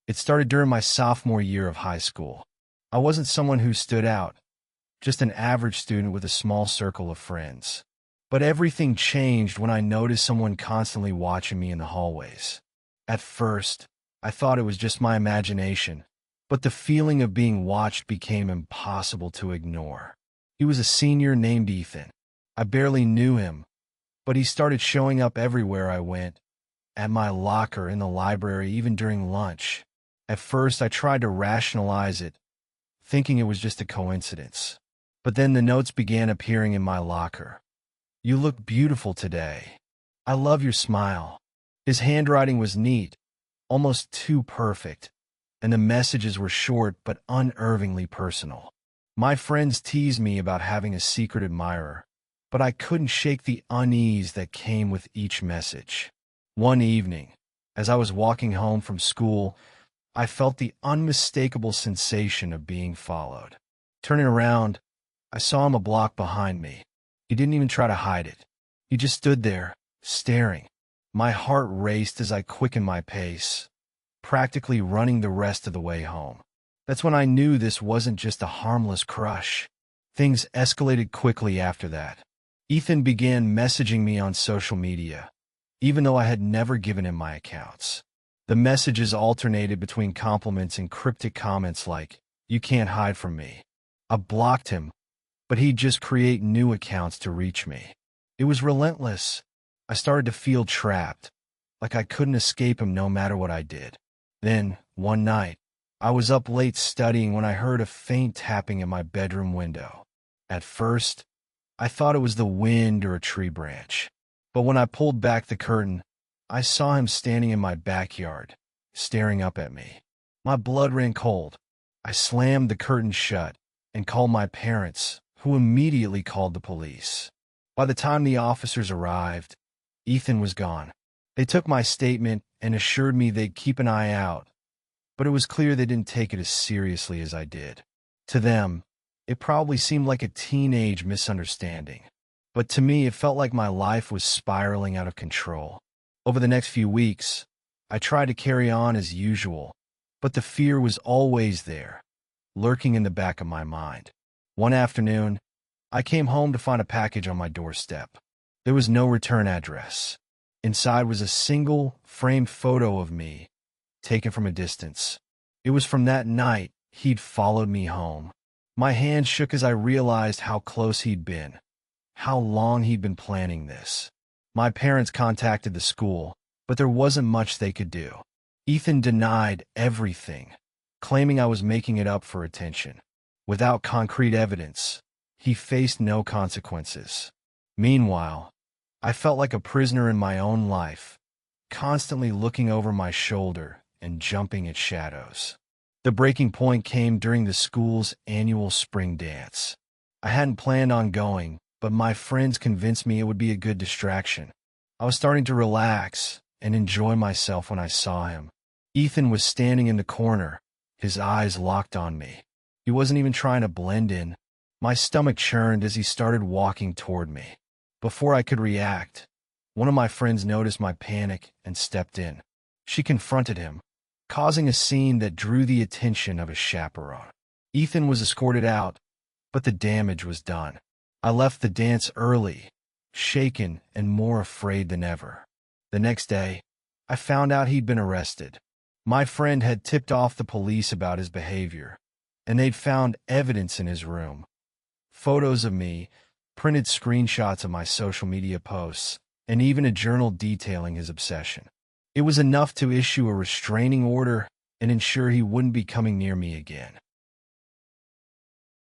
It started during my sophomore year of high school. I wasn't someone who stood out, just an average student with a small circle of friends. But everything changed when I noticed someone constantly watching me in the hallways. At first, I thought it was just my imagination, but the feeling of being watched became impossible to ignore. He was a senior named Ethan. I barely knew him, but he started showing up everywhere I went, at my locker, in the library, even during lunch. At first, I tried to rationalize it, thinking it was just a coincidence. But then the notes began appearing in my locker. "You look beautiful today. I love your smile." His handwriting was neat, almost too perfect, and the messages were short but unnervingly personal. My friends teased me about having a secret admirer, but I couldn't shake the unease that came with each message. One evening, as I was walking home from school, I felt the unmistakable sensation of being followed. Turning around, I saw him a block behind me. He didn't even try to hide it. He just stood there, staring. My heart raced as I quickened my pace, practically running the rest of the way home. That's when I knew this wasn't just a harmless crush. Things escalated quickly after that. Ethan began messaging me on social media, even though I had never given him my accounts. The messages alternated between compliments and cryptic comments like, "You can't hide from me." I blocked him, but he'd just create new accounts to reach me. It was relentless. I started to feel trapped, like I couldn't escape him no matter what I did. Then, one night, I was up late studying when I heard a faint tapping at my bedroom window. At first, I thought it was the wind or a tree branch. But when I pulled back the curtain, I saw him standing in my backyard, staring up at me. My blood ran cold. I slammed the curtain shut and called my parents, who immediately called the police. By the time the officers arrived, Ethan was gone. They took my statement and assured me they'd keep an eye out, but it was clear they didn't take it as seriously as I did. To them, it probably seemed like a teenage misunderstanding, but to me it felt like my life was spiraling out of control. Over the next few weeks, I tried to carry on as usual, but the fear was always there, lurking in the back of my mind. One afternoon, I came home to find a package on my doorstep. There was no return address. Inside was a single, framed photo of me, taken from a distance. It was from that night he'd followed me home. My hand shook as I realized how close he'd been, how long he'd been planning this. My parents contacted the school, but there wasn't much they could do. Ethan denied everything, claiming I was making it up for attention. Without concrete evidence, he faced no consequences. Meanwhile, I felt like a prisoner in my own life, constantly looking over my shoulder and jumping at shadows. The breaking point came during the school's annual spring dance. I hadn't planned on going, but my friends convinced me it would be a good distraction. I was starting to relax and enjoy myself when I saw him. Ethan was standing in the corner, his eyes locked on me. He wasn't even trying to blend in. My stomach churned as he started walking toward me. Before I could react, one of my friends noticed my panic and stepped in. She confronted him, causing a scene that drew the attention of his chaperone. Ethan was escorted out, but the damage was done. I left the dance early, shaken and more afraid than ever. The next day, I found out he'd been arrested. My friend had tipped off the police about his behavior, and they'd found evidence in his room. Photos of me, printed screenshots of my social media posts, and even a journal detailing his obsession. It was enough to issue a restraining order and ensure he wouldn't be coming near me again.